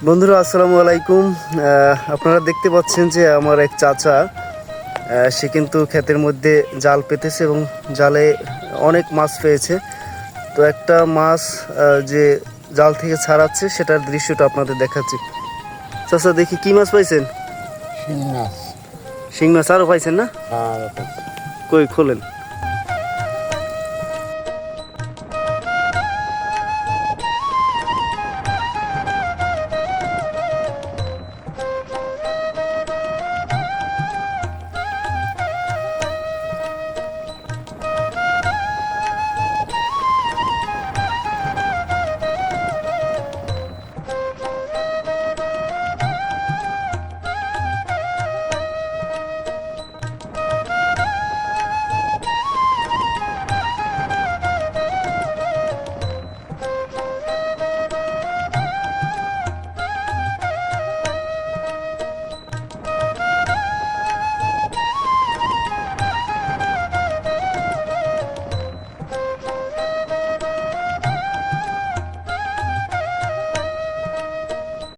বন্ধুরা আসসালামু আলাইকুম। আপনারা দেখতে পাচ্ছেন যে আমার এক চাচা সে কিন্তু ক্ষেতের মধ্যে জাল পেতেছে এবং জালে অনেক মাছ পেয়েছে। তো একটা মাছ যে জাল থেকে ছাড়াচ্ছে সেটার দৃশ্যটা আপনাদের দেখাচ্ছি। চাচা দেখি কি মাছ পাইছেন? শিং মাছ। শিং মাছ আরও পাইছেন না? কই খোলেন।